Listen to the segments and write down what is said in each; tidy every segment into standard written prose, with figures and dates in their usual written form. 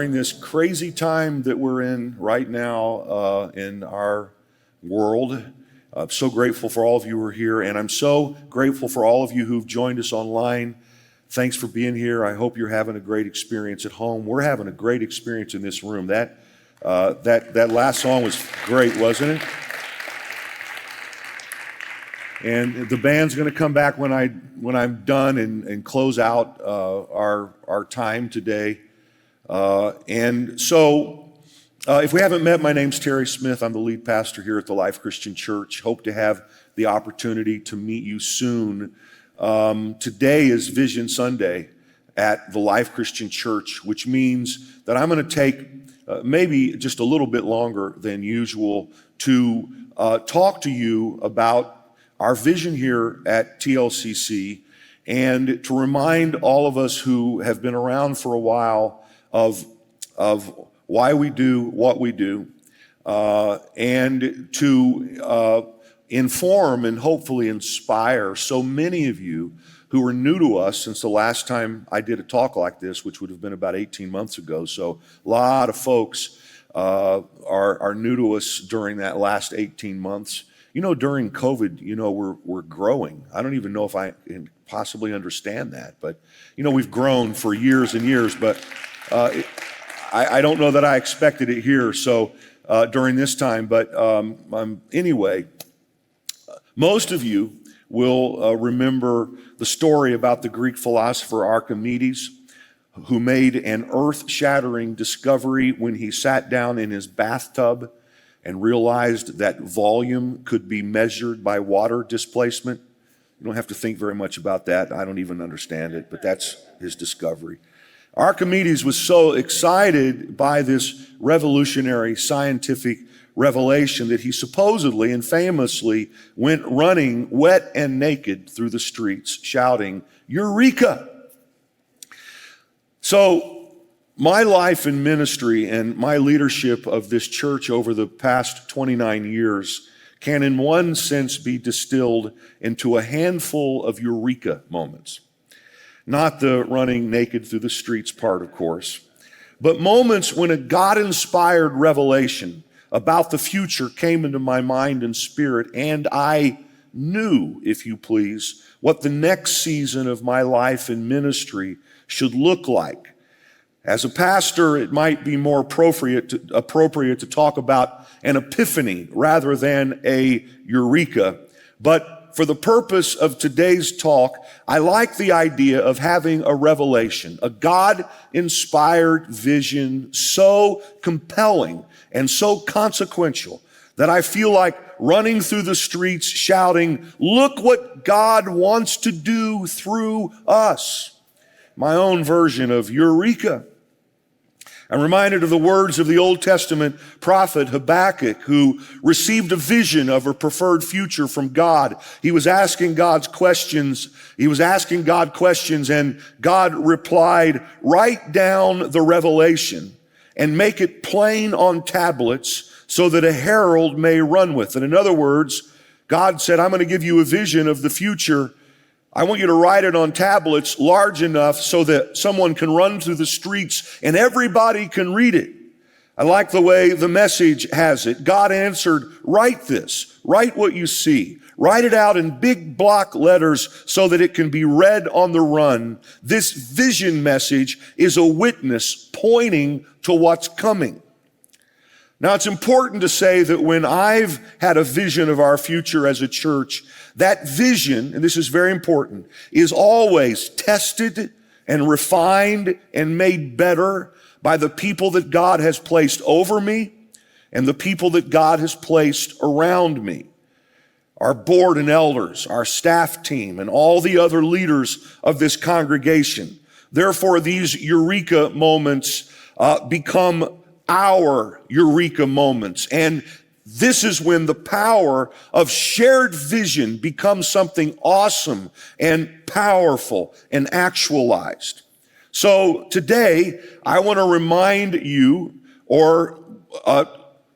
during this crazy time that we're in right now in our world. I'm so grateful for all of you who are here, and I'm so grateful for all of you who've joined us online. Thanks for being here. I hope you're having a great experience at home. We're having a great experience in this room. That last song was great, wasn't it? And the band's going to come back when I'm done and close out our time today. And so, if we haven't met, my name's Terry Smith. I'm the lead pastor here at the Life Christian Church. Hope to have the opportunity to meet you soon. Today is Vision Sunday at the Life Christian Church, which means that I'm going to take maybe just a little bit longer than usual to talk to you about our vision here at TLCC, and to remind all of us who have been around for a while of why we do what we do, and to inform and hopefully inspire so many of you who are new to us since the last time I did a talk like this, which would have been about 18 months ago. So a lot of folks are new to us during that last 18 months. You know, during COVID, we're growing. I don't even know if I can possibly understand that, but we've grown for years and years, but I don't know that I expected it here. So during this time, but anyway, most of you will remember the story about the Greek philosopher Archimedes, who made an earth-shattering discovery when he sat down in his bathtub and realized that volume could be measured by water displacement. You don't have to think very much about that. I don't even understand it, but that's his discovery. Archimedes was so excited by this revolutionary scientific revelation that he supposedly and famously went running wet and naked through the streets shouting, "Eureka!" So my life in ministry and my leadership of this church over the past 29 years can in one sense be distilled into a handful of Eureka moments. Not the running naked through the streets part, of course, but moments when a God-inspired revelation about the future came into my mind and spirit, and I knew, if you please, what the next season of my life in ministry should look like. As a pastor, it might be more appropriate to talk about an epiphany rather than a eureka. But for the purpose of today's talk, I like the idea of having a revelation, a God-inspired vision so compelling and so consequential that I feel like running through the streets shouting, "Look what God wants to do through us." My own version of Eureka. I'm reminded of the words of the Old Testament prophet Habakkuk, who received a vision of a preferred future from God. He was asking God questions, and God replied, "Write down the revelation and make it plain on tablets so that a herald may run with it." In other words, God said, "I'm going to give you a vision of the future. I want you to write it on tablets large enough so that someone can run through the streets and everybody can read it." I like the way the Message has it. God answered, "Write this. Write what you see. Write it out in big block letters so that it can be read on the run. This vision message is a witness pointing to what's coming." Now, it's important to say that when I've had a vision of our future as a church, that vision, and this is very important, is always tested and refined and made better by the people that God has placed over me and the people that God has placed around me. Our board and elders, our staff team, and all the other leaders of this congregation. Therefore, these Eureka moments become our Eureka moments. And this is when the power of shared vision becomes something awesome and powerful and actualized. So today, I want to remind you, or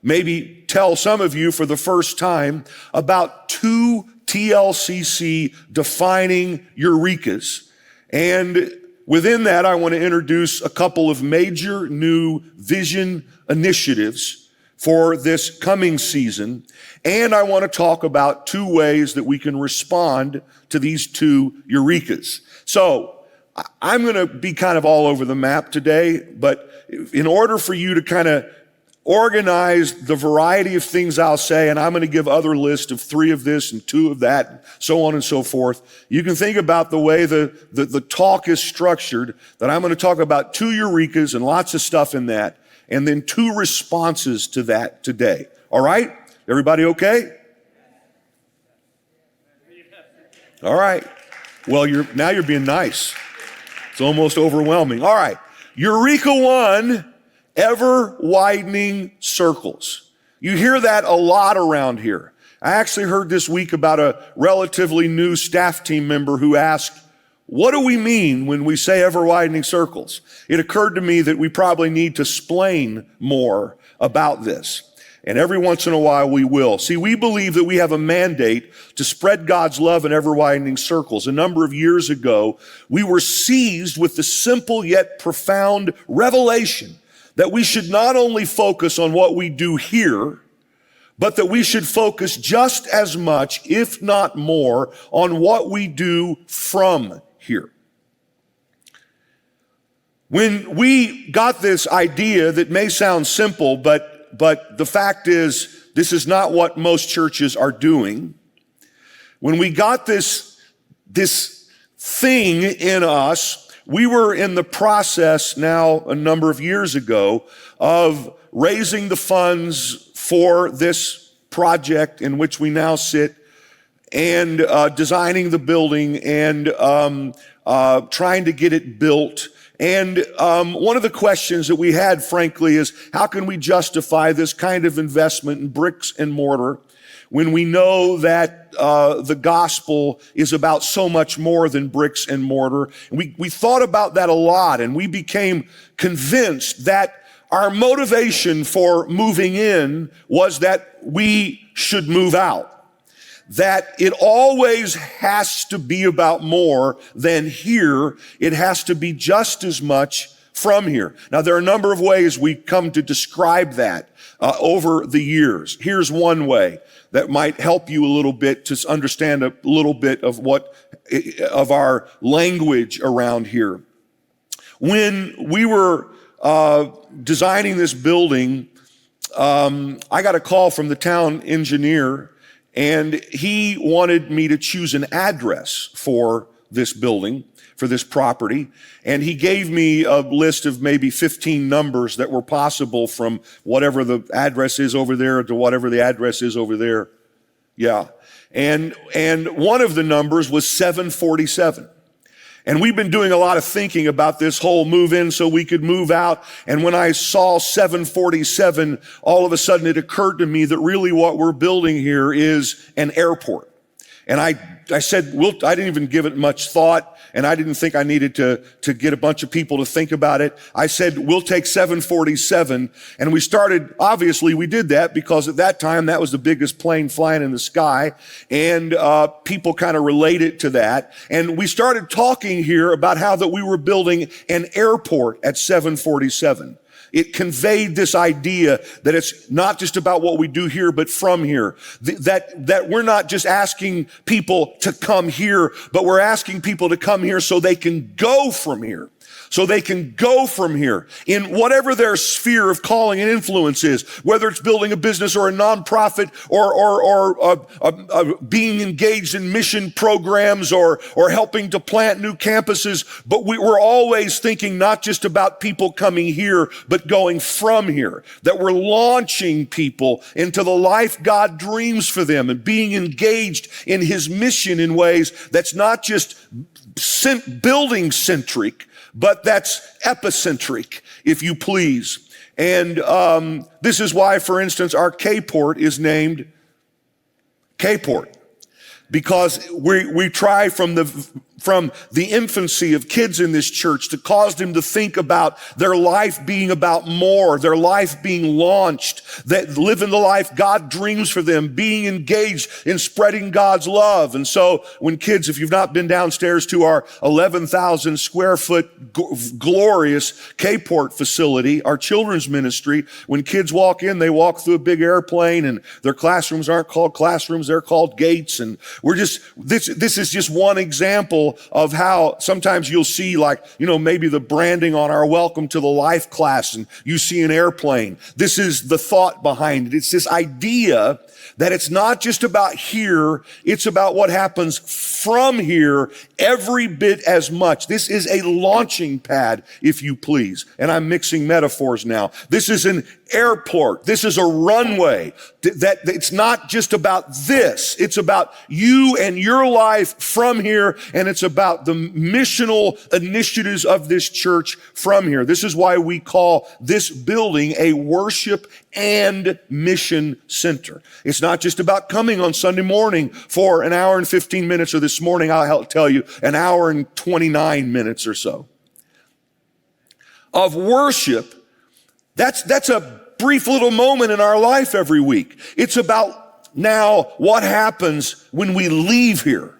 maybe tell some of you for the first time, about two TLCC defining Eurekas. And within that, I want to introduce a couple of major new vision initiatives for this coming season. And I want to talk about 2 ways that we can respond to these 2 Eurekas. So I'm going to be kind of all over the map today, but in order for you to kind of organize the variety of things I'll say, and I'm going to give other lists of 3 of this and 2 of that, so on and so forth. You can think about the way the talk is structured, that I'm going to talk about 2 Eurekas and lots of stuff in that, and then 2 responses to that today. All right? Everybody okay? All right. Well, now you're being nice. It's almost overwhelming. All right. Eureka 1, ever widening circles. You hear that a lot around here. I actually heard this week about a relatively new staff team member who asked, what do we mean when we say ever widening circles? It occurred to me that we probably need to explain more about this. And every once in a while we will. See, we believe that we have a mandate to spread God's love in ever-widening circles. A number of years ago, we were seized with the simple yet profound revelation that we should not only focus on what we do here, but that we should focus just as much, if not more, on what we do from here. When we got this idea that may sound simple, but the fact is, this is not what most churches are doing. When we got this thing in us, we were in the process now a number of years ago of raising the funds for this project in which we now sit and designing the building and trying to get it built. And one of the questions that we had, frankly, is how can we justify this kind of investment in bricks and mortar when we know that the gospel is about so much more than bricks and mortar? And we thought about that a lot, and we became convinced that our motivation for moving in was that we should move out. That it always has to be about more than here. It has to be just as much from here. Now, there are a number of ways we come to describe that over the years. Here's one way that might help you a little bit to understand a little bit of our language around here. When we were designing this building, I got a call from the town engineer, and he wanted me to choose an address for this building, for this property. And he gave me a list of maybe 15 numbers that were possible from whatever the address is over there to whatever the address is over there. Yeah. And one of the numbers was 747. And we've been doing a lot of thinking about this whole move in so we could move out. And when I saw 747, all of a sudden it occurred to me that really what we're building here is an airport. And I said, I didn't even give it much thought, and I didn't think I needed to get a bunch of people to think about it. I said, we'll take 747. And we started, obviously we did that because at that time that was the biggest plane flying in the sky. And people kind of related to that. And we started talking here about how that we were building an airport at 747. It conveyed this idea that it's not just about what we do here, but from here. That we're not just asking people to come here, but we're asking people to come here so they can go from here. So they can go from here in whatever their sphere of calling and influence is, whether it's building a business or a nonprofit or being engaged in mission programs or helping to plant new campuses. But we're always thinking not just about people coming here, but going from here, that we're launching people into the life God dreams for them and being engaged in his mission in ways that's not just building centric, but that's epicentric, if you please. And this is why, for instance, our K-port is named K-port, because we try from the from the infancy of kids in this church to cause them to think about their life being about more, their life being launched, that living the life God dreams for them, being engaged in spreading God's love. And so when kids, if you've not been downstairs to our 11,000 square foot glorious K-Port facility, our children's ministry, when kids walk in, they walk through a big airplane, and their classrooms aren't called classrooms, they're called gates. And this is just one example of how sometimes you'll see, like, maybe the branding on our Welcome to the Life class, and you see an airplane. This is the thought behind it. It's this idea that it's not just about here, it's about what happens from here every bit as much. This is a launching pad, if you please. And I'm mixing metaphors now. This is an airport. This is a runway. That it's not just about this. It's about you and your life from here, and it's about the missional initiatives of this church from here. This is why we call this building a worship and mission center. It's not just about coming on Sunday morning for an hour and 15 minutes, or this morning, I'll tell you, an hour and 29 minutes or so of worship. That's a brief little moment in our life every week. It's about now what happens when we leave here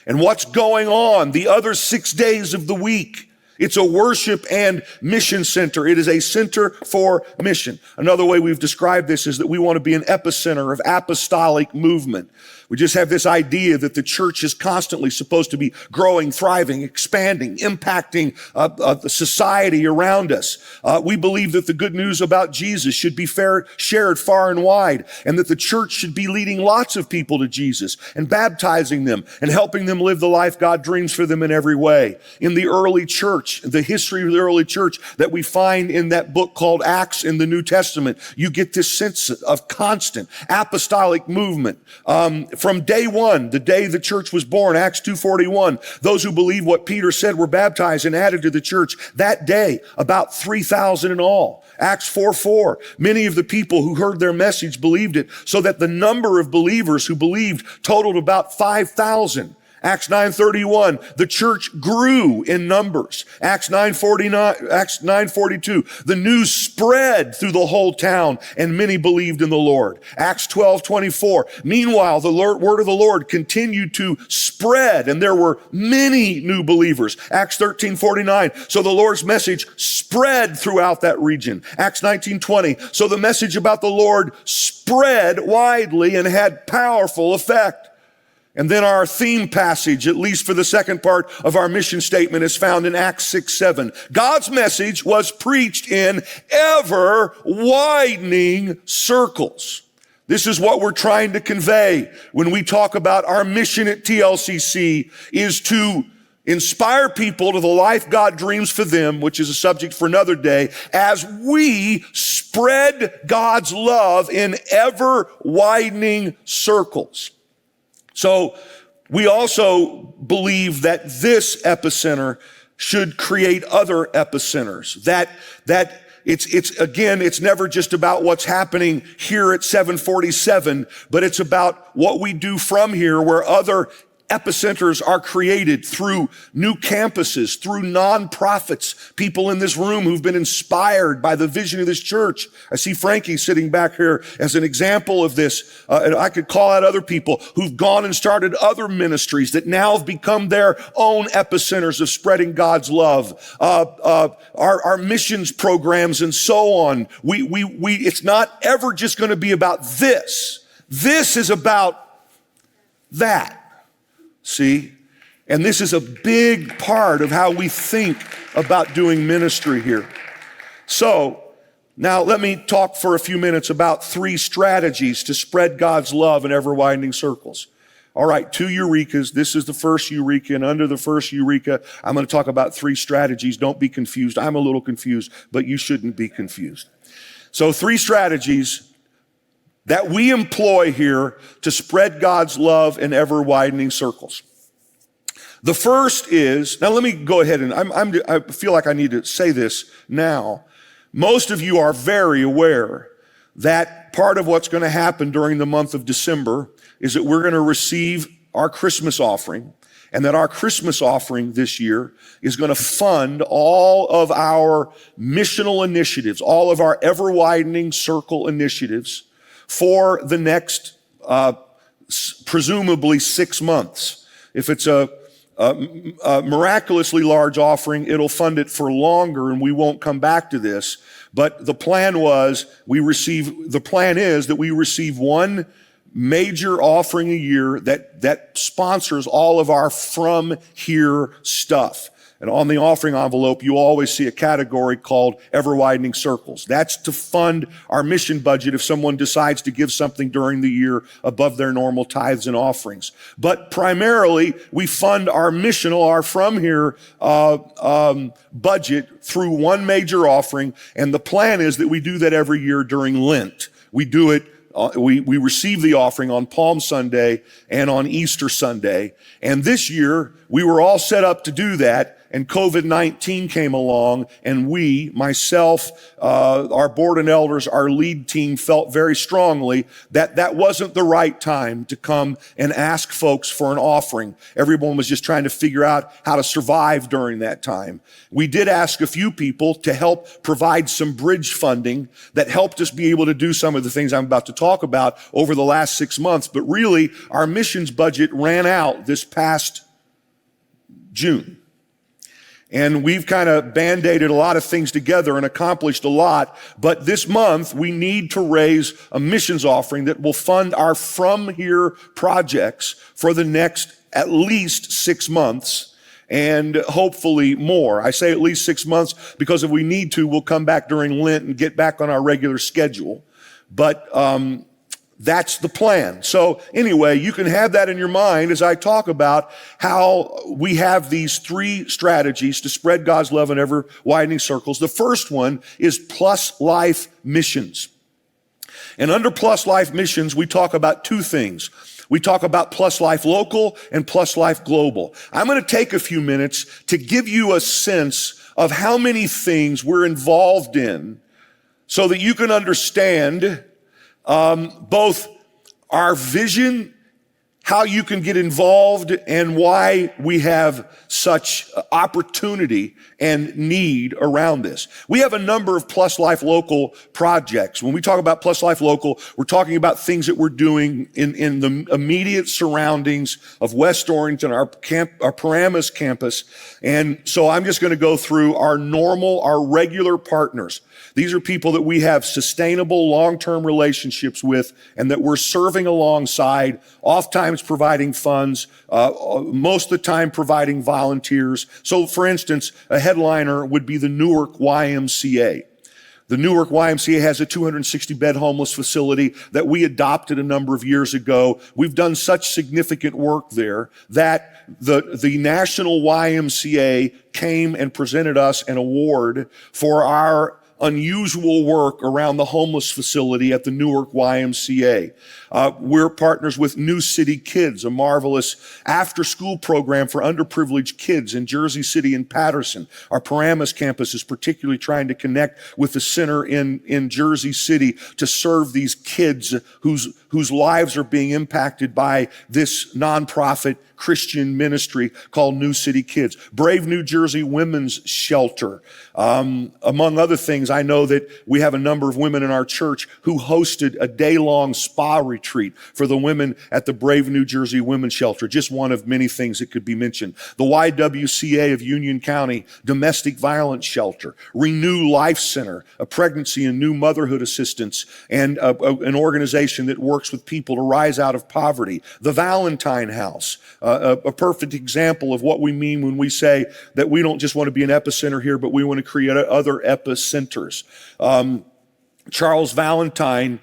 and what's going on the other 6 days of the week. It's a worship and mission center. It is a center for mission. Another way we've described this is that we want to be an epicenter of apostolic movement. We just have this idea that the church is constantly supposed to be growing, thriving, expanding, impacting the society around us. We believe that the good news about Jesus should be shared far and wide, and that the church should be leading lots of people to Jesus and baptizing them and helping them live the life God dreams for them in every way. In the early church, the history of the early church that we find in that book called Acts in the New Testament, you get this sense of constant apostolic movement. From day one, the day the church was born, Acts 2:41, those who believed what Peter said were baptized and added to the church that day, about 3,000 in all. Acts 4:4, many of the people who heard their message believed it, so that the number of believers who believed totaled about 5,000. Acts 9:31, the church grew in numbers. Acts 9:42, the news spread through the whole town and many believed in the Lord. Acts 12:24, meanwhile, the word of the Lord continued to spread and there were many new believers. Acts 13:49, so the Lord's message spread throughout that region. Acts 19:20, so the message about the Lord spread widely and had powerful effect. And then our theme passage, at least for the second part of our mission statement, is found in Acts 6:7. God's message was preached in ever widening circles. This is what we're trying to convey when we talk about our mission at TLCC, is to inspire people to the life God dreams for them, which is a subject for another day, as we spread God's love in ever widening circles. So we also believe that this epicenter should create other epicenters. That it's never just about what's happening here at 747, but it's about what we do from here, where other epicenters are created through new campuses, through nonprofits, people in this room who've been inspired by the vision of this church. I see Frankie sitting back here as an example of this. And I could call out other people who've gone and started other ministries that now have become their own epicenters of spreading God's love. Our missions programs and so on. It's not ever just going to be about this. This is about that. See? And this is a big part of how we think about doing ministry here. So, now let me talk for a few minutes about 3 strategies to spread God's love in ever-widening circles. All right, 2 Eurekas. This is the first Eureka, and under the first Eureka, I'm going to talk about 3 strategies. Don't be confused. I'm a little confused, but you shouldn't be confused. So 3 strategies that we employ here to spread God's love in ever-widening circles. The first is, now let me go ahead and I feel like I need to say this now. Most of you are very aware that part of what's going to happen during the month of December is that we're going to receive our Christmas offering. and that our Christmas offering this year is going to fund all of our missional initiatives, all of our ever-widening circle initiatives for the next presumably 6 months. If it's a miraculously large offering, it'll fund it for longer, and we won't come back to this. But the plan is that we receive one major offering a year that sponsors all of our from here stuff. And on the offering envelope, you always see a category called Ever Widening Circles. That's to fund our mission budget if someone decides to give something during the year above their normal tithes and offerings. But primarily, we fund our missional, our from here budget through one major offering. And the plan is that we do that every year during Lent. We do it. We receive the offering on Palm Sunday and on Easter Sunday. And this year, we were all set up to do that. And COVID-19 came along, and myself, our board and elders, our lead team felt very strongly that that wasn't the right time to come and ask folks for an offering. Everyone was just trying to figure out how to survive during that time. We did ask a few people to help provide some bridge funding that helped us be able to do some of the things I'm about to talk about over the last 6 months. But really, our missions budget ran out this past June. And we've kind of band-aided a lot of things together and accomplished a lot. But this month, we need to raise a missions offering that will fund our from here projects for the next at least 6 months and hopefully more. I say at least 6 months because if we need to, we'll come back during Lent and get back on our regular schedule. But that's the plan. So anyway, you can have that in your mind as I talk about how we have these 3 strategies to spread God's love in ever widening circles. The first one is Plus Life Missions. And under Plus Life Missions, we talk about 2 things. We talk about Plus Life Local and Plus Life Global. I'm going to take a few minutes to give you a sense of how many things we're involved in so that you can understand both our vision, how you can get involved, and why we have such opportunity and need around this. We have a number of Plus Life Local projects. When we talk about Plus Life Local, we're talking about things that we're doing in the immediate surroundings of West Orange and our Paramus campus. And so I'm just going to go through our regular partners. These are people that we have sustainable long-term relationships with and that we're serving alongside, oftentimes providing funds, most of the time providing volunteers. So for instance, a headliner would be the Newark YMCA. The Newark YMCA has a 260-bed homeless facility that we adopted a number of years ago. We've done such significant work there that the National YMCA came and presented us an award for our unusual work around the homeless facility at the Newark YMCA. We're partners with New City Kids, a marvelous after-school program for underprivileged kids in Jersey City and Patterson. Our Paramus campus is particularly trying to connect with the center in Jersey City to serve these kids whose lives are being impacted by this nonprofit Christian ministry called New City Kids. Brave New Jersey Women's Shelter. Among other things, I know that we have a number of women in our church who hosted a day-long spa retreat for the women at the Brave New Jersey Women's Shelter. Just one of many things that could be mentioned. The YWCA of Union County Domestic Violence Shelter. Renew Life Center, a pregnancy and new motherhood assistance, and an organization that works with people to rise out of poverty. The Valentine House, a perfect example of what we mean when we say that we don't just want to be an epicenter here, but we want to create other epicenters. Charles Valentine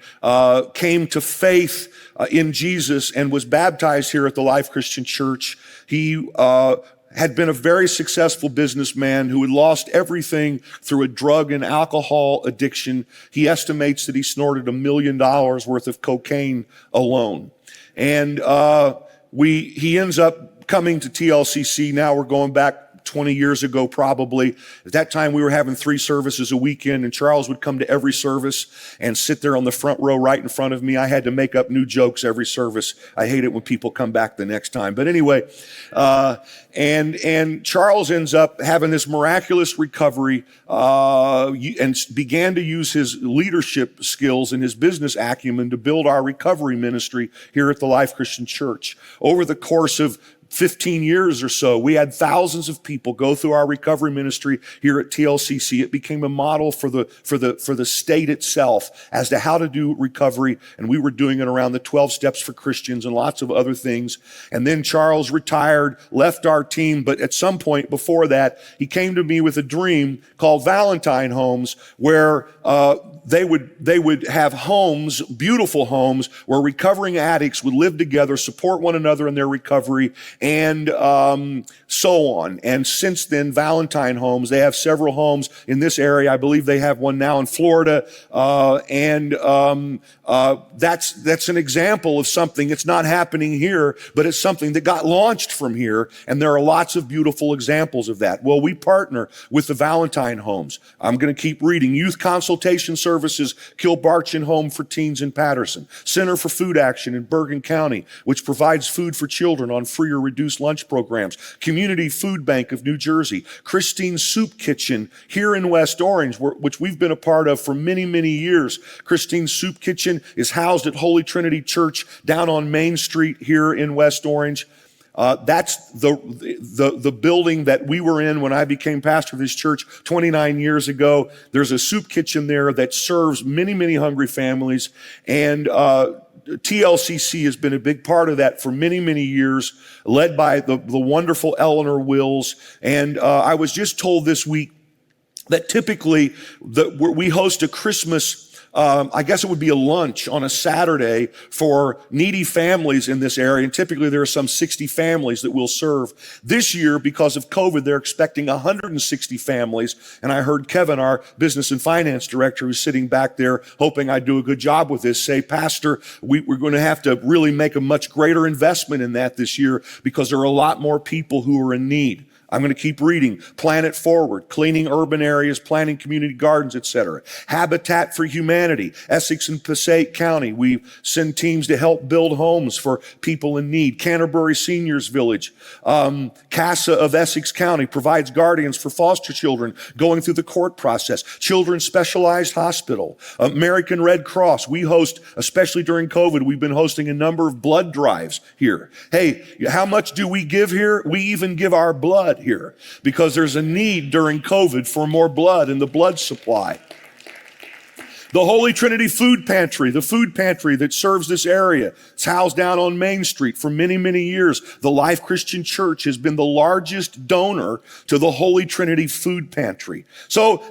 came to faith in Jesus and was baptized here at the Life Christian Church. He had been a very successful businessman who had lost everything through a drug and alcohol addiction. He estimates that he snorted $1 million worth of cocaine alone. And he ends up coming to TLCC. Now we're going back 20 years ago probably. At that time, we were having 3 services a weekend, and Charles would come to every service and sit there on the front row right in front of me. I had to make up new jokes every service. I hate it when people come back the next time. But anyway, and Charles ends up having this miraculous recovery and began to use his leadership skills and his business acumen to build our recovery ministry here at the Life Christian Church. Over the course of 15 years or so, we had thousands of people go through our recovery ministry here at TLCC. It became a model for the state itself as to how to do recovery, and we were doing it around the 12 steps for Christians and lots of other things. And then Charles retired, left our team, but at some point before that, he came to me with a dream called Valentine Homes, where they would have homes, beautiful homes, where recovering addicts would live together, support one another in their recovery, and so on. And since then, Valentine Homes, they have several homes in this area. I believe they have one now in Florida. That's an example of something that's not happening here, but it's something that got launched from here. And there are lots of beautiful examples of that. Well, we partner with the Valentine Homes. I'm going to keep reading. Youth Consultation Services, Kilbarchan Home for Teens in Patterson. Center for Food Action in Bergen County, which provides food for children on free or reduced lunch programs. Community Food Bank of New Jersey. Christine's Soup Kitchen here in West Orange, which we've been a part of for many, many years. Christine's Soup Kitchen is housed at Holy Trinity Church down on Main Street here in West Orange. That's the building that we were in when I became pastor of this church 29 years ago. There's a soup kitchen there that serves many, many hungry families. And TLCC has been a big part of that for many, many years, led by the wonderful Eleanor Wills. And I was just told this week that typically we host a Christmas, I guess it would be a lunch on a Saturday for needy families in this area. And typically there are some 60 families that we'll serve. This year, because of COVID, they're expecting 160 families. And I heard Kevin, our business and finance director, who's sitting back there hoping I do a good job with this, say, Pastor, we're going to have to really make a much greater investment in that this year because there are a lot more people who are in need. I'm going to keep reading. Planet Forward, cleaning urban areas, planting community gardens, etc. Habitat for Humanity, Essex and Passaic County. We send teams to help build homes for people in need. Canterbury Seniors Village. CASA of Essex County provides guardians for foster children going through the court process. Children's Specialized Hospital. American Red Cross. We host, especially during COVID, we've been hosting a number of blood drives here. Hey, how much do we give here? We even give our blood here because there's a need during COVID for more blood in the blood supply. The Holy Trinity Food Pantry, the food pantry that serves this area. It's housed down on Main Street for many, many years. The Life Christian Church has been the largest donor to the Holy Trinity Food Pantry. So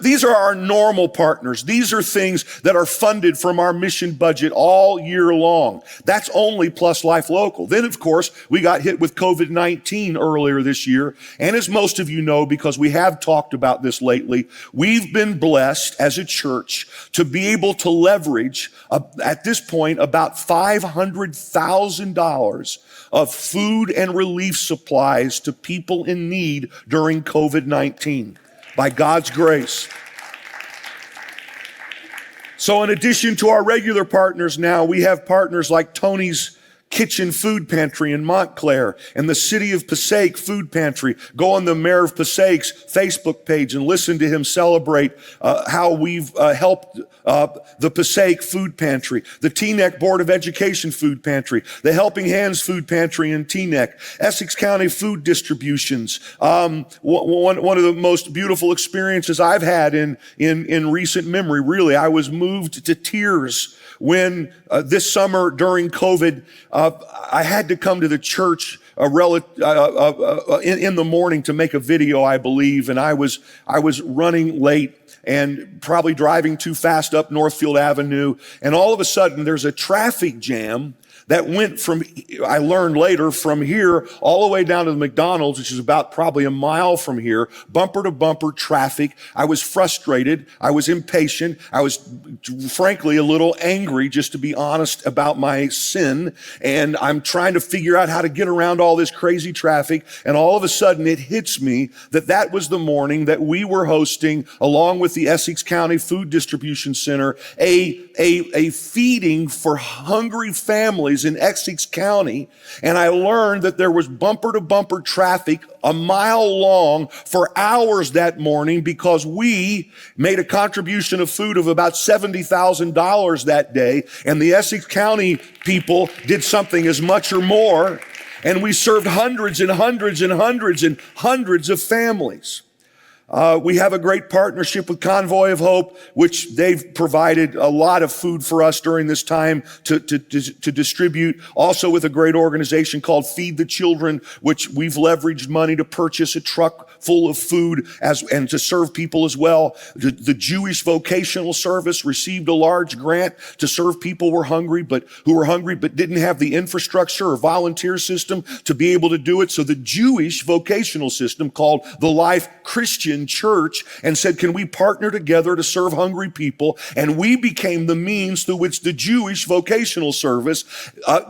these are our normal partners. These are things that are funded from our mission budget all year long. That's only plus Life Local. Then, of course, we got hit with COVID-19 earlier this year. And as most of you know, because we have talked about this lately, we've been blessed as a church to be able to leverage, at this point, about $500,000 of food and relief supplies to people in need during COVID-19, by God's grace. So in addition to our regular partners now, we have partners like Tony's Kitchen Food Pantry in Montclair and the City of Passaic Food Pantry. Go on the Mayor of Passaic's Facebook page and listen to him celebrate how we've helped the Passaic Food Pantry, the Teaneck Board of Education Food Pantry, the Helping Hands Food Pantry in Teaneck, Essex County Food Distributions. One of the most beautiful experiences I've had in recent memory, really, I was moved to tears when this summer during COVID, I had to come to the church in the morning to make a video, I believe, and I was running late and probably driving too fast up Northfield Avenue, and all of a sudden there's a traffic jam that went from, I learned later, from here all the way down to the McDonald's, which is about probably a mile from here, bumper to bumper traffic. I was frustrated. I was impatient. I was frankly a little angry, just to be honest, about my sin. And I'm trying to figure out how to get around all this crazy traffic. And all of a sudden it hits me that that was the morning that we were hosting, along with the Essex County Food Distribution Center, a feeding for hungry families in Essex County. And I learned that there was bumper to bumper traffic a mile long for hours that morning because we made a contribution of food of about $70,000 that day. And the Essex County people did something as much or more. And we served hundreds and hundreds and hundreds and hundreds of families. We have a great partnership with Convoy of Hope, which they've provided a lot of food for us during this time to distribute. Also with a great organization called Feed the Children, which we've leveraged money to purchase a truck full of food and to serve people as well. The Jewish Vocational Service received a large grant to serve people who were hungry but didn't have the infrastructure or volunteer system to be able to do it. So the Jewish vocational system, called the Life Christian Church, and said, can we partner together to serve hungry people? And we became the means through which the Jewish Vocational Service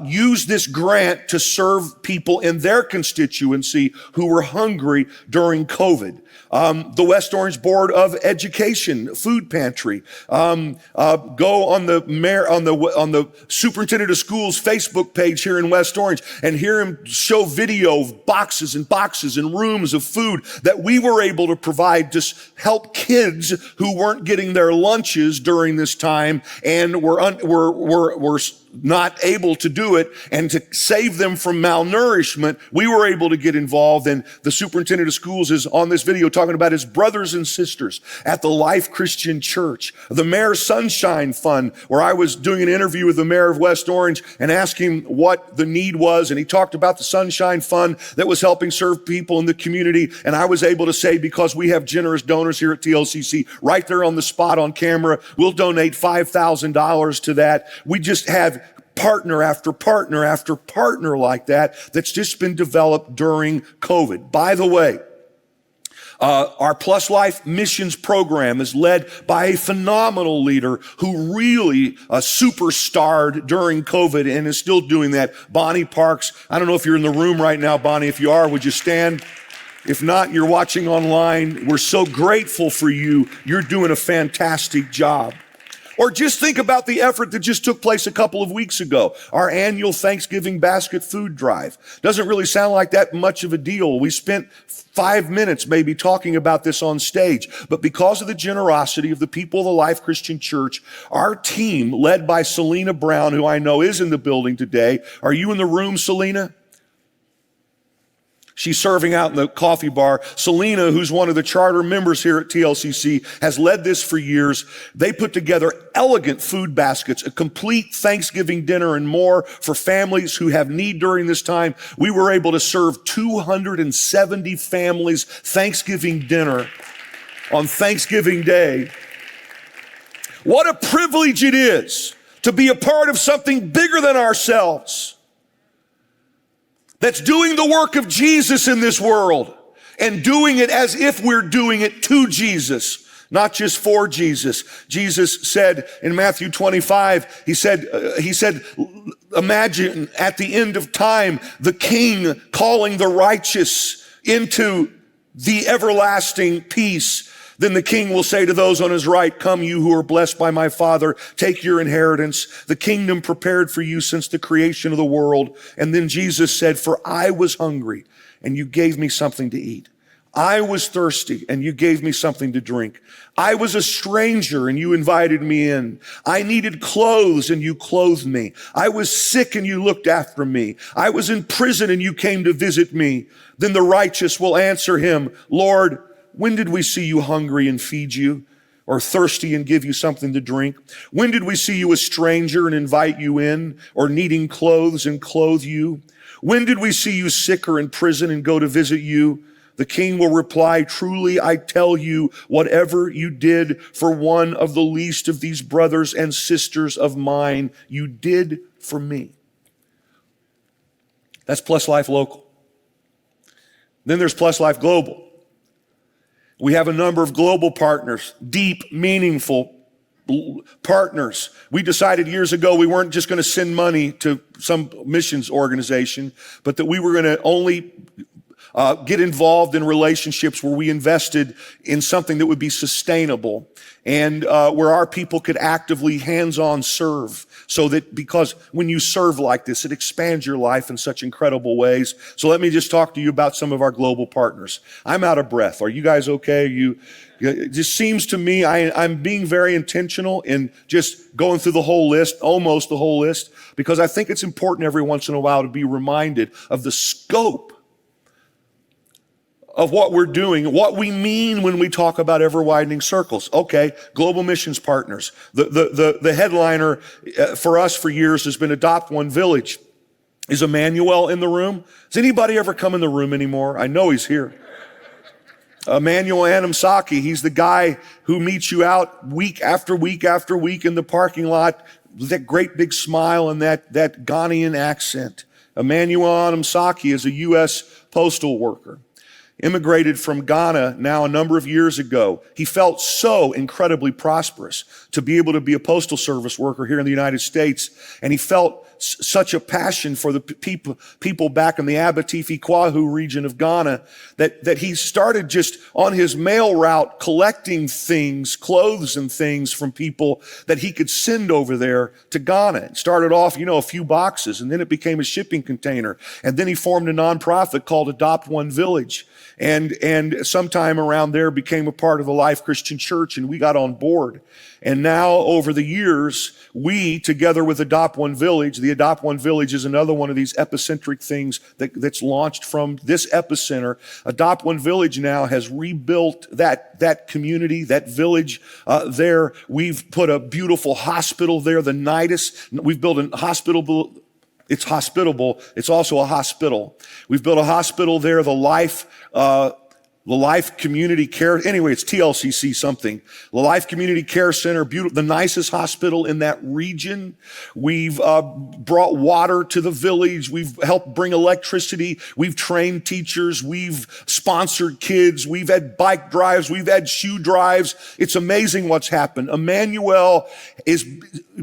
used this grant to serve people in their constituency who were hungry during COVID. The West Orange Board of Education Food Pantry. Go on the Superintendent of Schools Facebook page here in West Orange and hear him show video of boxes and boxes and rooms of food that we were able to provide to help kids who weren't getting their lunches during this time and were not able to do it, and to save them from malnourishment, we were able to get involved. And the superintendent of schools is on this video talking about his brothers and sisters at the Life Christian Church. The Mayor's Sunshine Fund, where I was doing an interview with the mayor of West Orange and asking what the need was. And he talked about the Sunshine Fund that was helping serve people in the community. And I was able to say, because we have generous donors here at TLCC, right there on the spot on camera, we'll donate $5,000 to that. We just have partner after partner after partner like that that's just been developed during COVID. By the way, our Plus Life missions program is led by a phenomenal leader who really superstarred during COVID and is still doing that. Bonnie Parks. I don't know if you're in the room right now, Bonnie. If you are, would you stand? If not, you're watching online. We're so grateful for you. You're doing a fantastic job. Or just think about the effort that just took place a couple of weeks ago, our annual Thanksgiving basket food drive. Doesn't really sound like that much of a deal. We spent 5 minutes maybe talking about this on stage, but because of the generosity of the people of the Life Christian Church, our team, led by Selena Brown, who I know is in the building today. Are you in the room, Selena? She's serving out in the coffee bar. Selena, who's one of the charter members here at TLCC, has led this for years. They put together elegant food baskets, a complete Thanksgiving dinner and more for families who have need during this time. We were able to serve 270 families Thanksgiving dinner on Thanksgiving Day. What a privilege it is to be a part of something bigger than ourselves, that's doing the work of Jesus in this world and doing it as if we're doing it to Jesus, not just for Jesus. Jesus said in Matthew 25, he said, imagine at the end of time, the king calling the righteous into the everlasting peace. Then the king will say to those on his right, come you who are blessed by my Father, take your inheritance, the kingdom prepared for you since the creation of the world. And then Jesus said, for I was hungry and you gave me something to eat. I was thirsty and you gave me something to drink. I was a stranger and you invited me in. I needed clothes and you clothed me. I was sick and you looked after me. I was in prison and you came to visit me. Then the righteous will answer him, Lord, when did we see you hungry and feed you, or thirsty and give you something to drink? When did we see you a stranger and invite you in, or needing clothes and clothe you? When did we see you sick or in prison and go to visit you? The king will reply, truly I tell you, whatever you did for one of the least of these brothers and sisters of mine, you did for me. That's Plus Life Local. Then there's Plus Life Global. We have a number of global partners, deep, meaningful partners. We decided years ago we weren't just going to send money to some missions organization, but that we were going to only get involved in relationships where we invested in something that would be sustainable and where our people could actively hands-on serve. So that because when you serve like this, it expands your life in such incredible ways. So let me just talk to you about some of our global partners. I'm out of breath. Are you guys okay? It just seems to me I'm being very intentional in just going through the whole list, almost the whole list, because I think it's important every once in a while to be reminded of the scope of what we're doing, what we mean when we talk about ever widening circles. Okay, global missions partners. The headliner for us for years has been Adopt One Village. Is Emmanuel in the room? Does anybody ever come in the room anymore? I know he's here. Emmanuel Anamsaki, he's the guy who meets you out week after week after week in the parking lot with that great big smile and that Ghanaian accent. Emmanuel Anamsaki is a U.S. postal worker. Immigrated from Ghana now a number of years ago. He felt so incredibly prosperous to be able to be a postal service worker here in the United States. And he felt such a passion for the people back in the Abatifi Kwahu region of Ghana that he started just on his mail route collecting things, clothes and things from people that he could send over there to Ghana. It started off, a few boxes, and then it became a shipping container. And then he formed a nonprofit called Adopt One Village. And sometime around there became a part of the Life Christian Church, and we got on board. And now over the years, we, together with Adopt One Village, the Adopt One Village is another one of these epicentric things that's launched from this epicenter. Adopt One Village now has rebuilt that community, that village there. We've put a beautiful hospital there, the Nidus. We've built a hospital. It's hospitable. It's also a hospital. We've built a hospital there, the Life Community Care. Anyway, it's TLCC something. The Life Community Care Center, beautiful, the nicest hospital in that region. We've brought water to the village. We've helped bring electricity. We've trained teachers. We've sponsored kids. We've had bike drives. We've had shoe drives. It's amazing what's happened. Emmanuel is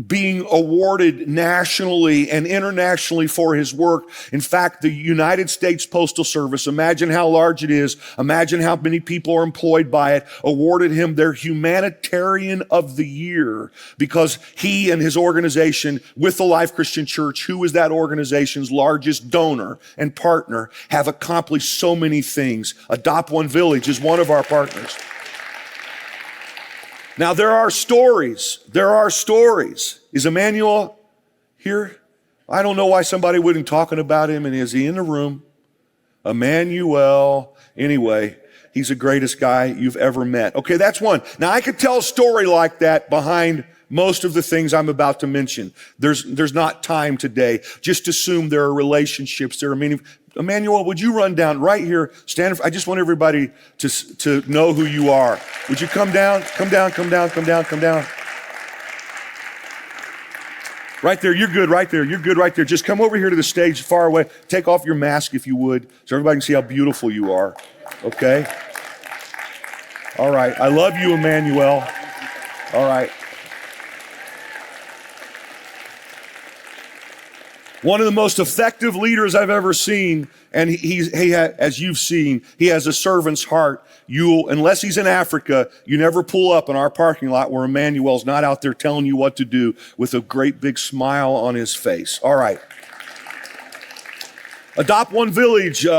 being awarded nationally and internationally for his work. In fact, the United States Postal Service, imagine how large it is, imagine how many people are employed by it, awarded him their Humanitarian of the Year because he and his organization with the Life Christian Church, who is that organization's largest donor and partner, have accomplished so many things. Adopt One Village is one of our partners. Now, there are stories. Is Emmanuel here? I don't know why somebody wouldn't talking about him, and is he in the room? Emmanuel. Anyway, he's the greatest guy you've ever met. Okay, that's one. Now, I could tell a story like that behind most of the things I'm about to mention. There's not time today. Just assume there are relationships. There are meaning. Emmanuel, would you run down right here? Stand. I just want everybody to know who you are. Would you come down? Come down. Right there. You're good right there. Just come over here to the stage far away. Take off your mask if you would, so everybody can see how beautiful you are. Okay? All right. I love you, Emmanuel. All right. One of the most effective leaders I've ever seen, and as you've seen, he has a servant's heart. Unless he's in Africa, you never pull up in our parking lot where Emmanuel's not out there telling you what to do with a great big smile on his face. All right. Adopt One Village. We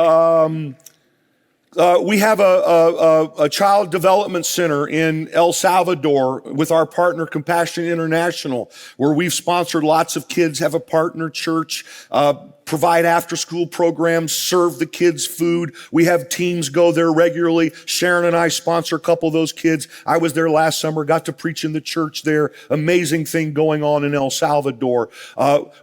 have a child development center in El Salvador with our partner Compassion International, where we've sponsored lots of kids, have a partner church, provide after-school programs, serve the kids food. We have teams go there regularly. Sharon and I sponsor a couple of those kids. I was there last summer, got to preach in the church there. Amazing thing going on in El Salvador.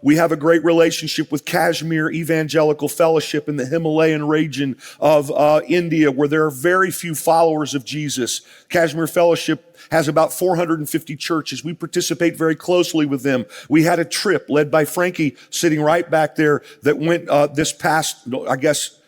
We have a great relationship with Kashmir Evangelical Fellowship in the Himalayan region of India, where there are very few followers of Jesus. Kashmir Fellowship has about 450 churches. We participate very closely with them. We had a trip led by Frankie sitting right back there that went this past,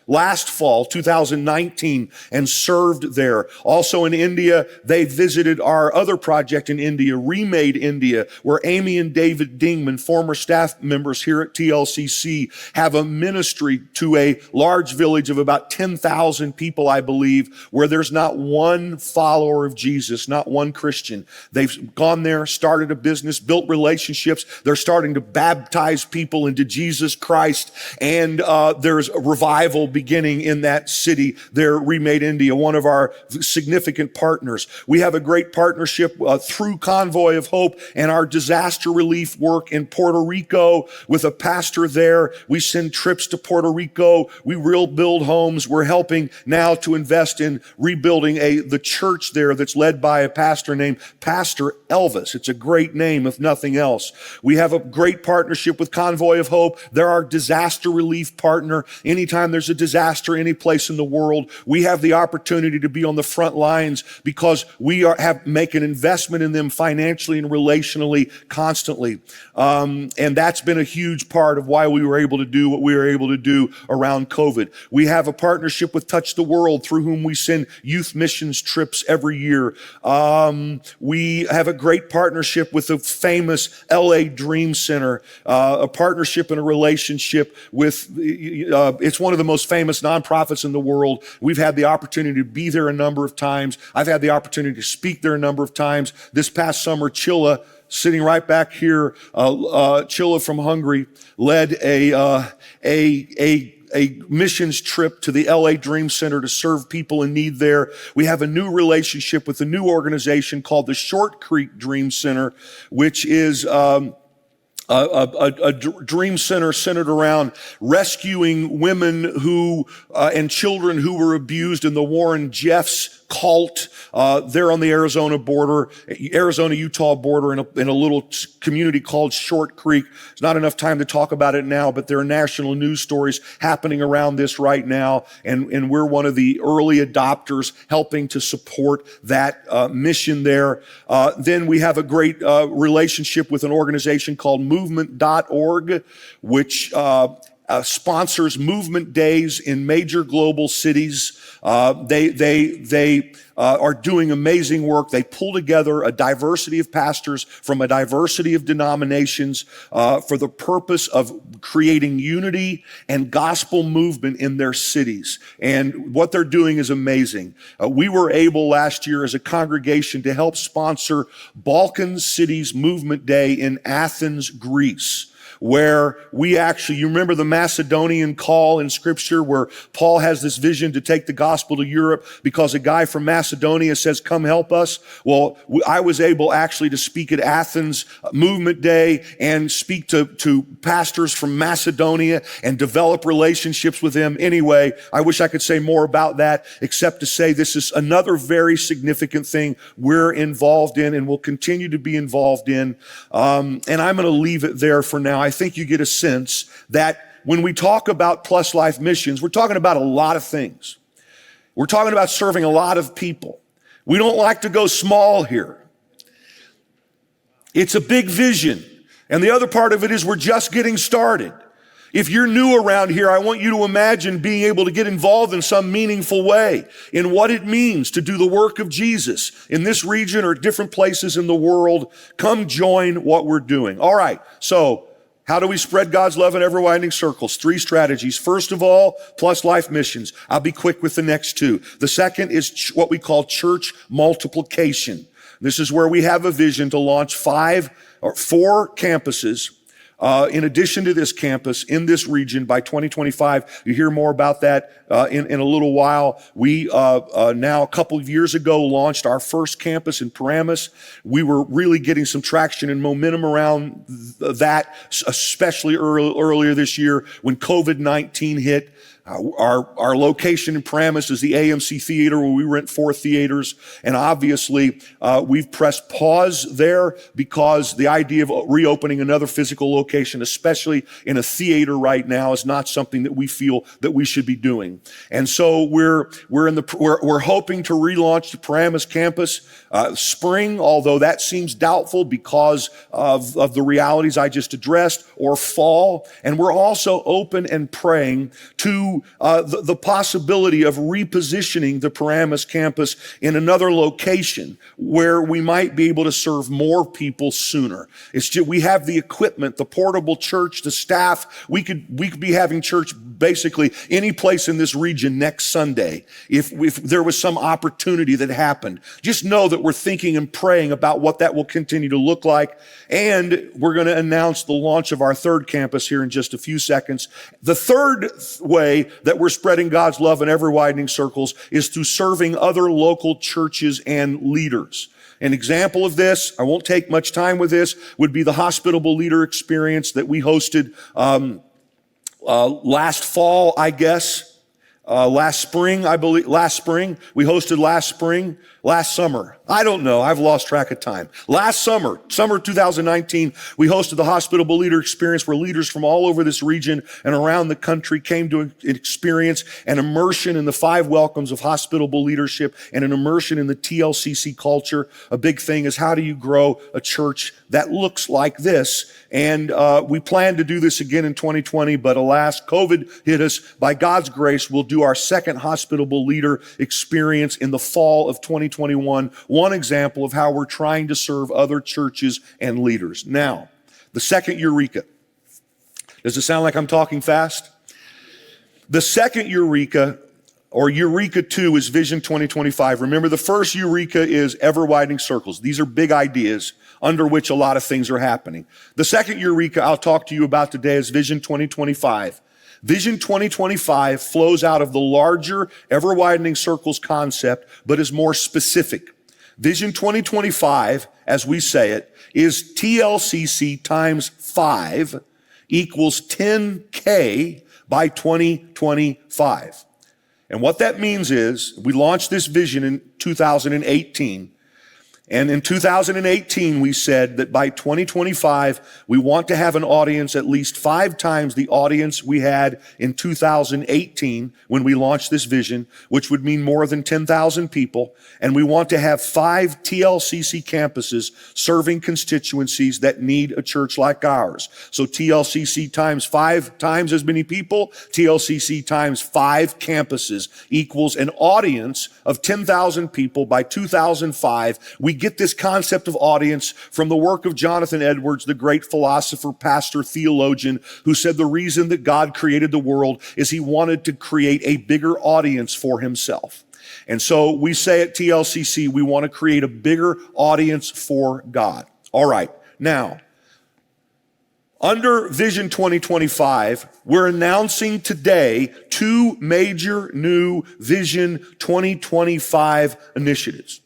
last fall, 2019, and served there. Also in India, they visited our other project in India, Remade India, where Amy and David Dingman, former staff members here at TLCC, have a ministry to a large village of about 10,000 people, I believe, where there's not one follower of Jesus, not one Christian. They've gone there, started a business, built relationships. They're starting to baptize people into Jesus Christ, and there's a revival beginning in that city there, Remade India, one of our significant partners. We have a great partnership through Convoy of Hope and our disaster relief work in Puerto Rico with a pastor there. We send trips to Puerto Rico. We rebuild homes. We're helping now to invest in rebuilding the church there that's led by a pastor named Pastor Elvis. It's a great name, if nothing else. We have a great partnership with Convoy of Hope. They're our disaster relief partner. Anytime there's a disaster any place in the world, we have the opportunity to be on the front lines because we make an investment in them financially and relationally constantly. And that's been a huge part of why we were able to do what we were able to do around COVID. We have a partnership with Touch the World, through whom we send youth missions trips every year. We have a great partnership with the famous LA Dream Center, a partnership and a relationship with, it's one of the most famous nonprofits in the world. We've had the opportunity to be there a number of times. I've had the opportunity to speak there a number of times. This past summer, Chilla, sitting right back here, Chilla from Hungary, led a missions trip to the LA Dream Center to serve people in need there. We have a new relationship with a new organization called the Short Creek Dream Center, which is a dream center centered around rescuing women who and children who were abused in the Warren Jeffs cult there on the Arizona-Utah border in a little community called Short Creek. There's not enough time to talk about it now, but there are national news stories happening around this right now, and we're one of the early adopters helping to support that mission there. Then we have a great relationship with an organization called movement.org, which sponsors movement days in major global cities. They are doing amazing work. They pull together a diversity of pastors from a diversity of denominations for the purpose of creating unity and gospel movement in their cities. And what they're doing is amazing. We were able last year as a congregation to help sponsor Balkan Cities Movement Day in Athens, Greece, where we actually, you remember the Macedonian call in Scripture where Paul has this vision to take the gospel to Europe because a guy from Macedonia says, come help us. Well, I was able actually to speak at Athens Movement Day and speak to pastors from Macedonia and develop relationships with them. Anyway, I wish I could say more about that, except to say this is another very significant thing we're involved in and will continue to be involved in. And I'm going to leave it there for now. I think you get a sense that when we talk about Plus Life missions, we're talking about a lot of things. We're talking about serving a lot of people. We don't like to go small here. It's a big vision. And the other part of it is we're just getting started. If you're new around here, I want you to imagine being able to get involved in some meaningful way in what it means to do the work of Jesus in this region or different places in the world. Come join what we're doing. All right, so how do we spread God's love in ever-widening circles? 3 strategies. First of all, Plus Life missions. I'll be quick with the next 2. The second is what we call church multiplication. This is where we have a vision to launch 4 campuses in addition to this campus in this region by 2025. You hear more about that in a little while. We now a couple of years ago launched our first campus in Paramus. We were really getting some traction and momentum around that, especially earlier this year when COVID-19 hit. Our location in Paramus is the AMC Theater where we rent 4 theaters. And obviously, we've pressed pause there because the idea of reopening another physical location location, especially in a theater right now, is not something that we feel that we should be doing. And so we're hoping to relaunch the Paramus campus spring, although that seems doubtful because of the realities I just addressed, or fall. And we're also open and praying to the possibility of repositioning the Paramus campus in another location where we might be able to serve more people sooner. It's just, we have the equipment, the portable church, the staff. We could be having church basically any place in this region next Sunday if there was some opportunity that happened. Just know that we're thinking and praying about what that will continue to look like. And we're going to announce the launch of our third campus here in just a few seconds. The third way that we're spreading God's love in ever-widening circles is through serving other local churches and leaders. An example of this, I won't take much time with this, would be the hospitable leader experience that we hosted last fall, I guess. Last spring. We hosted last summer. I don't know. I've lost track of time. Last summer 2019, we hosted the Hospitable Leader Experience, where leaders from all over this region and around the country came to experience an immersion in the 5 welcomes of hospitable leadership and an immersion in the TLCC culture. A big thing is, how do you grow a church that looks like this? And we plan to do this again in 2020, but alas, COVID hit us. By God's grace, we'll do our second Hospitable Leader Experience in the fall of 2021. One example of how we're trying to serve other churches and leaders. Now, the second Eureka. Does it sound like I'm talking fast? The second Eureka, or Eureka 2, is Vision 2025. Remember, the first Eureka is ever-widening circles. These are big ideas under which a lot of things are happening. The second Eureka I'll talk to you about today is Vision 2025. Vision 2025 flows out of the larger ever-widening circles concept, but is more specific. Vision 2025, as we say it, is TLCC times 5 equals 10K by 2025. And what that means is, we launched this vision in 2018. And in 2018, we said that by 2025, we want to have an audience at least 5 times the audience we had in 2018 when we launched this vision, which would mean more than 10,000 people. And we want to have 5 TLCC campuses serving constituencies that need a church like ours. So TLCC times 5 times as many people, TLCC times 5 campuses equals an audience of 10,000 people by 2005. We get this concept of audience from the work of Jonathan Edwards, the great philosopher, pastor, theologian, who said the reason that God created the world is he wanted to create a bigger audience for himself. And so we say at TLCC, we want to create a bigger audience for God. All right. Now, under Vision 2025, we're announcing today 2 major new Vision 2025 initiatives.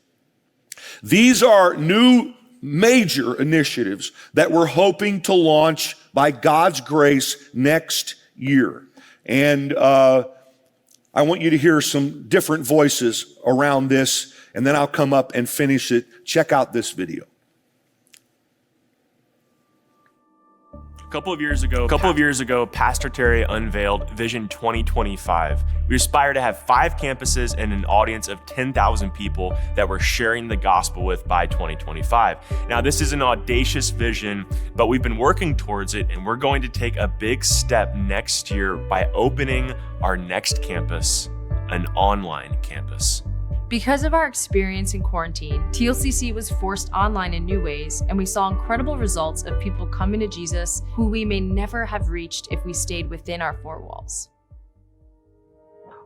These are new major initiatives that we're hoping to launch by God's grace next year. And I want you to hear some different voices around this, and then I'll come up and finish it. Check out this video. A couple of years ago, Pastor Terry unveiled Vision 2025. We aspire to have 5 campuses and an audience of 10,000 people that we're sharing the gospel with by 2025. Now, this is an audacious vision, but we've been working towards it, and we're going to take a big step next year by opening our next campus, an online campus. Because of our experience in quarantine, TLCC was forced online in new ways, and we saw incredible results of people coming to Jesus who we may never have reached if we stayed within our 4 walls.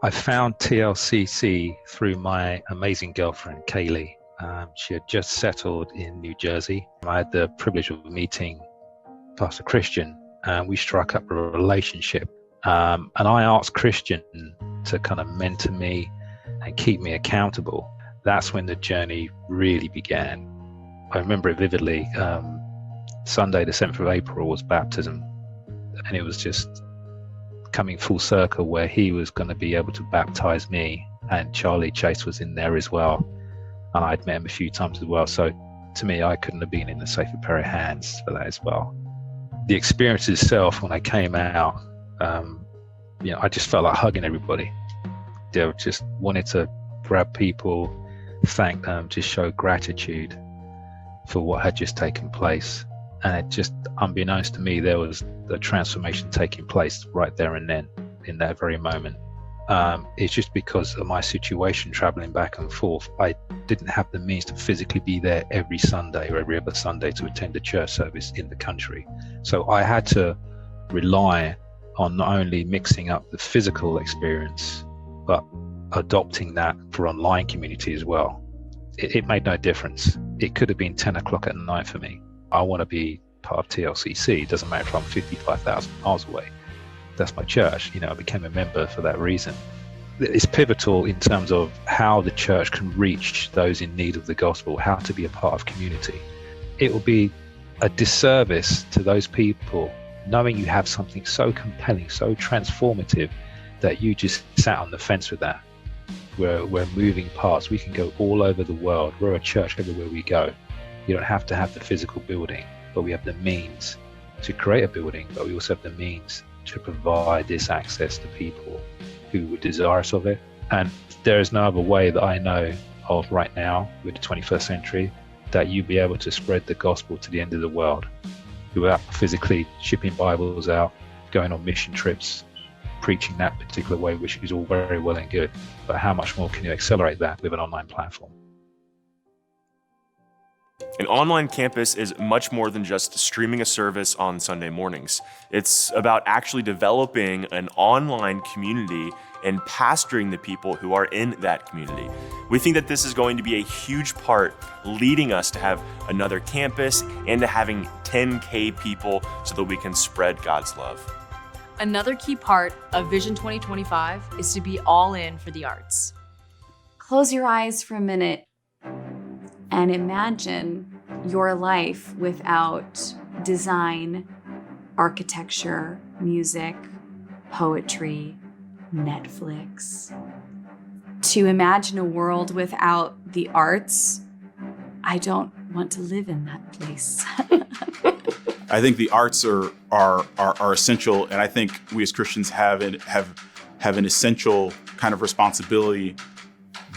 I found TLCC through my amazing girlfriend, Kaylee. She had just settled in New Jersey. I had the privilege of meeting Pastor Christian, and we struck up a relationship. And I asked Christian to kind of mentor me and keep me accountable. That's when the journey really began. I remember it vividly. Sunday, the 7th of April was baptism, and it was just coming full circle where he was going to be able to baptize me, and Charlie Chase was in there as well, and I'd met him a few times as well. So to me, I couldn't have been in a safer pair of hands for that as well. the experience itself, when I came out, I just felt like hugging everybody. I just wanted to grab people, thank them, just show gratitude for what had just taken place. And it just, unbeknownst to me, there was the transformation taking place right there and then, in that very moment. It's just because of my situation traveling back and forth, I didn't have the means to physically be there every Sunday or every other Sunday to attend a church service in the country. So I had to rely on not only mixing up the physical experience, but adopting that for online community as well. It made no difference. It could have been 10 o'clock at night for me. I want to be part of TLCC. It doesn't matter if I'm 55,000 miles away. That's my church. I became a member for that reason. It's pivotal in terms of how the church can reach those in need of the gospel, how to be a part of community. It will be a disservice to those people knowing you have something so compelling, so transformative, that you just sat on the fence with that. We're moving parts. We can go all over the world. We're a church everywhere we go. You don't have to have the physical building, but we have the means to create a building, but we also have the means to provide this access to people who were desirous of it. And there is no other way that I know of right now with the 21st century that you'd be able to spread the gospel to the end of the world without physically shipping Bibles out, going on mission trips, preaching that particular way, which is all very well and good. But how much more can you accelerate that with an online platform? An online campus is much more than just streaming a service on Sunday mornings. It's about actually developing an online community and pastoring the people who are in that community. We think that this is going to be a huge part leading us to have another campus and to having 10K people so that we can spread God's love. Another key part of Vision 2025 is to be all in for the arts. Close your eyes for a minute and imagine your life without design, architecture, music, poetry, Netflix. To imagine a world without the arts, I don't want to live in that place. I think the arts are essential, and I think we as Christians have an essential kind of responsibility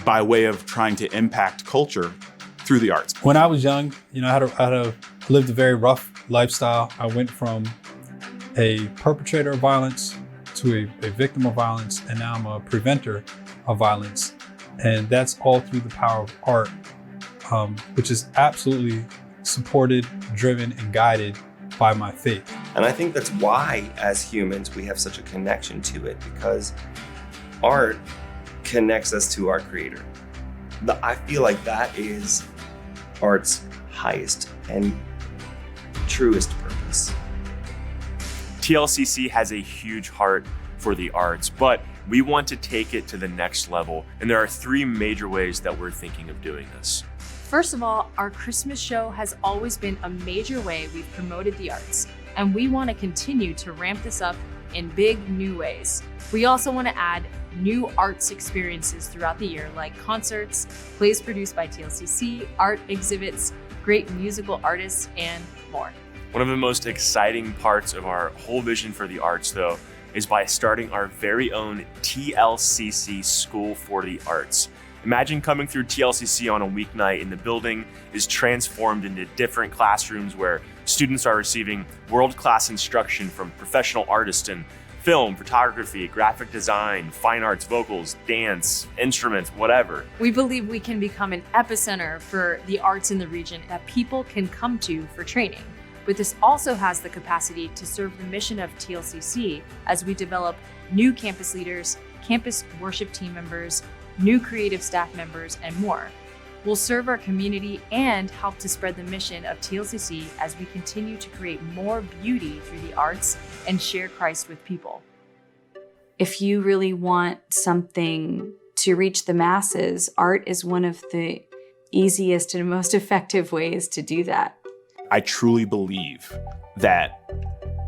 by way of trying to impact culture through the arts. When I was young, I lived a very rough lifestyle. I went from a perpetrator of violence to a victim of violence, and now I'm a preventer of violence. And that's all through the power of art, which is absolutely supported, driven, and guided by my faith. And I think that's why, as humans, we have such a connection to it, because art connects us to our Creator. I feel like that is art's highest and truest purpose. TLCC has a huge heart for the arts, but we want to take it to the next level, and there are 3 major ways that we're thinking of doing this. First of all, our Christmas show has always been a major way we've promoted the arts, and we want to continue to ramp this up in big new ways. We also want to add new arts experiences throughout the year, like concerts, plays produced by TLCC, art exhibits, great musical artists, and more. One of the most exciting parts of our whole vision for the arts, though, is by starting our very own TLCC School for the Arts. Imagine coming through TLCC on a weeknight and the building is transformed into different classrooms where students are receiving world-class instruction from professional artists in film, photography, graphic design, fine arts, vocals, dance, instruments, whatever. We believe we can become an epicenter for the arts in the region that people can come to for training. But this also has the capacity to serve the mission of TLCC as we develop new campus leaders, campus worship team members, new creative staff members, and more. We'll serve our community and help to spread the mission of TLCC as we continue to create more beauty through the arts and share Christ with people. If you really want something to reach the masses, art is one of the easiest and most effective ways to do that. I truly believe that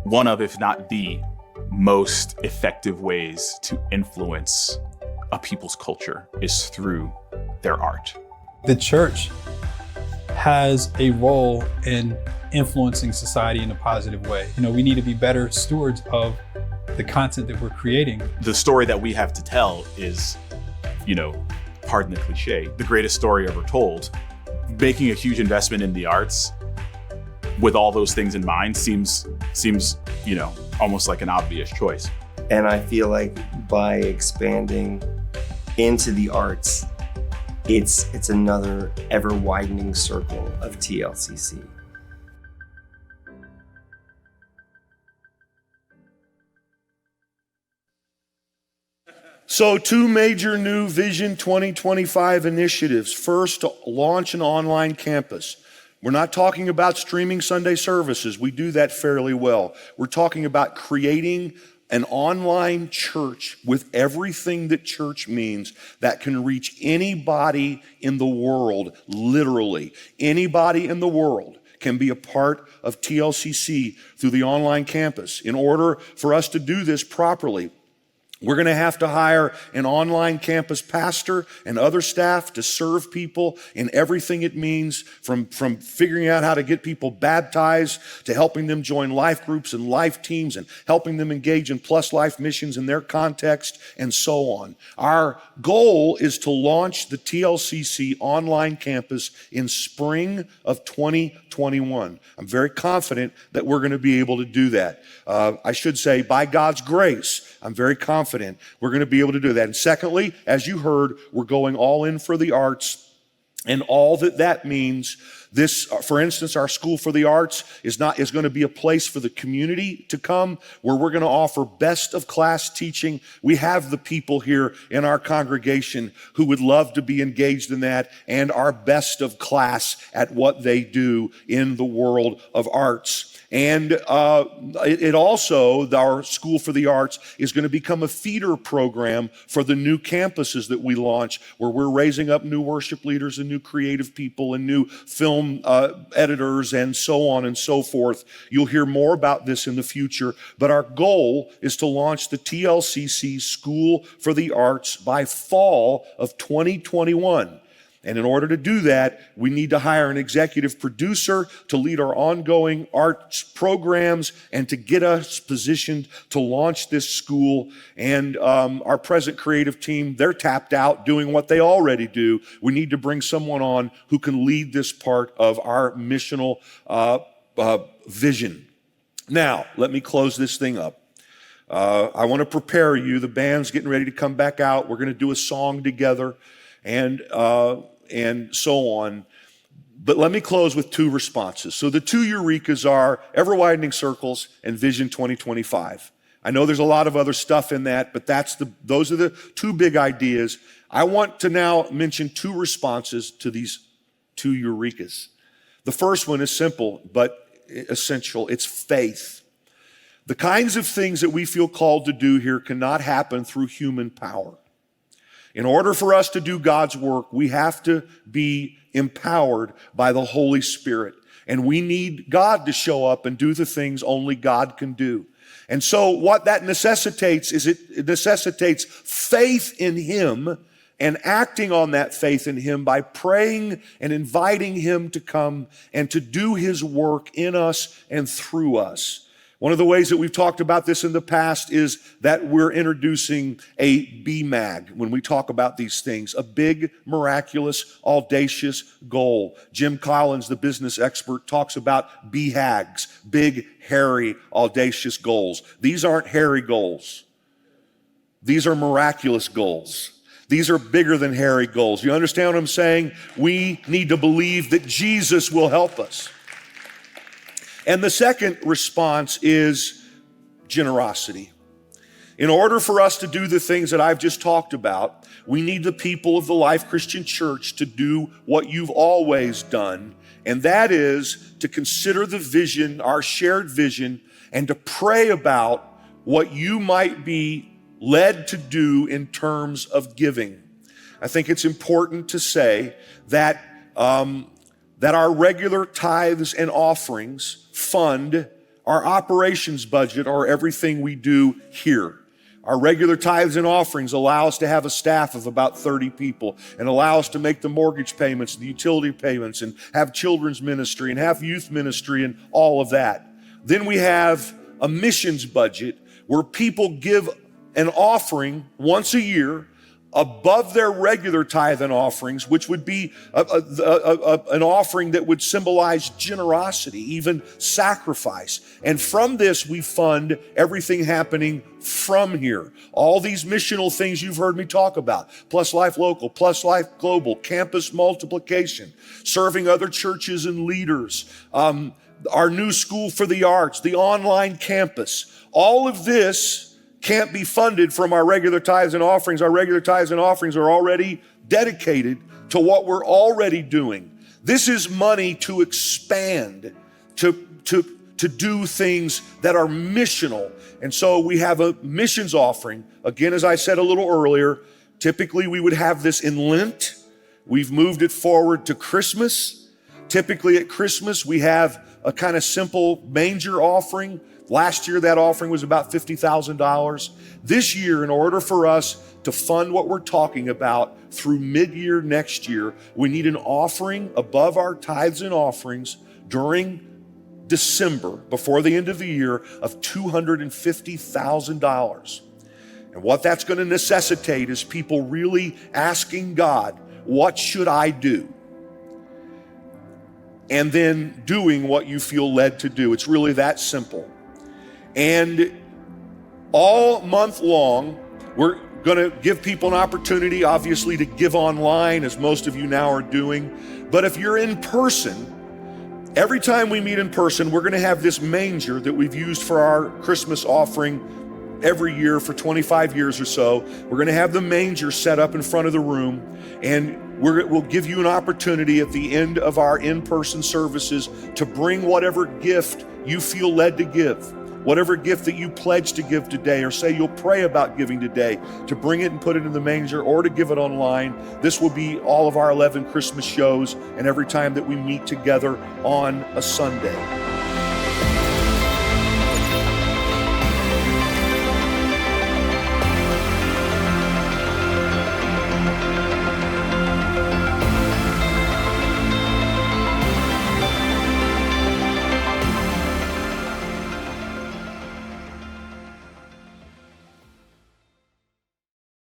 one of, if not the most effective ways to influence a people's culture is through their art. The church has a role in influencing society in a positive way. We need to be better stewards of the content that we're creating. The story that we have to tell is, pardon the cliche, the greatest story ever told. Making a huge investment in the arts with all those things in mind seems, almost like an obvious choice. And I feel like by expanding into the arts, it's another ever widening circle of TLCC. So 2 major new Vision 2025 initiatives. First, to launch an online campus. We're not talking about streaming Sunday services. We do that fairly well. We're talking about creating an online church with everything that church means that can reach anybody in the world, literally. Anybody in the world can be a part of TLCC through the online campus. In order for us to do this properly, we're going to have to hire an online campus pastor and other staff to serve people in everything it means, from figuring out how to get people baptized to helping them join life groups and life teams and helping them engage in plus life missions in their context and so on. Our goal is to launch the TLCC online campus in spring of 2021. I'm very confident that we're going to be able to do that. I should say, by God's grace, I'm very confident we're going to be able to do that. And secondly, as you heard, we're going all in for the arts and all that means. This, for instance, our School for the Arts is going to be a place for the community to come, where we're going to offer best of class teaching. We have the people here in our congregation who would love to be engaged in that and are best of class at what they do in the world of arts. And it also, our School for the Arts is going to become a feeder program for the new campuses that we launch, where we're raising up new worship leaders and new creative people and new film editors and so on and so forth. You'll hear more about this in the future, but our goal is to launch the TLCC School for the Arts by fall of 2021. And in order to do that, we need to hire an executive producer to lead our ongoing arts programs and to get us positioned to launch this school. And our present creative team, they're tapped out doing what they already do. We need to bring someone on who can lead this part of our missional vision. Now, let me close this thing up. I want to prepare you. The band's getting ready to come back out. We're going to do a song together and so on. But let me close with 2 responses. So the 2 Eurekas are Ever Widening Circles and Vision 2025. I know there's a lot of other stuff in that, but those are the 2 big ideas. I want to now mention 2 responses to these 2 Eurekas. The first one is simple but essential. It's faith. The kinds of things that we feel called to do here cannot happen through human power. In order for us to do God's work, we have to be empowered by the Holy Spirit. And we need God to show up and do the things only God can do. And so what that necessitates is it necessitates faith in Him and acting on that faith in Him by praying and inviting Him to come and to do His work in us and through us. One of the ways that we've talked about this in the past is that we're introducing a BMAG when we talk about these things, a big, miraculous, audacious goal. Jim Collins, the business expert, talks about BHAGs, big, hairy, audacious goals. These aren't hairy goals. These are miraculous goals. These are bigger than hairy goals. You understand what I'm saying? We need to believe that Jesus will help us. And the second response is generosity. In order for us to do the things that I've just talked about, we need the people of the Life Christian Church to do what you've always done, and that is to consider the vision, our shared vision, and to pray about what you might be led to do in terms of giving. I think it's important to say that our regular tithes and offerings fund our operations budget or everything we do here. Our regular tithes and offerings allow us to have a staff of about 30 people and allow us to make the mortgage payments, the utility payments, and have children's ministry and have youth ministry and all of that. Then we have a missions budget where people give an offering once a year above their regular tithe and offerings, which would be an offering that would symbolize generosity, even sacrifice. And from this, we fund everything happening from here. All these missional things you've heard me talk about, Plus Life Local, Plus Life Global, campus multiplication, serving other churches and leaders, our new school for the arts, the online campus. All of this can't be funded from our regular tithes and offerings. Our regular tithes and offerings are already dedicated to what we're already doing. This is money to expand, to do things that are missional. And so we have a missions offering. Again, as I said a little earlier, typically we would have this in Lent. We've moved it forward to Christmas. Typically at Christmas, we have a kind of simple manger offering. Last year, that offering was about $50,000. This year, in order for us to fund what we're talking about through mid-year next year, we need an offering above our tithes and offerings during December, before the end of the year, of $250,000. And what that's going to necessitate is people really asking God, what should I do? And then doing what you feel led to do. It's really that simple. And all month long, we're going to give people an opportunity, obviously, to give online, as most of you now are doing. But if you're in person, every time we meet in person, we're going to have this manger that we've used for our Christmas offering every year for 25 years or so. We're going to have the manger set up in front of the room, and we'll give you an opportunity at the end of our in-person services to bring whatever gift you feel led to give. Whatever gift that you pledge to give today, or say you'll pray about giving today, to bring it and put it in the manger, or to give it online. This will be all of our 11 Christmas shows and every time that we meet together on a Sunday.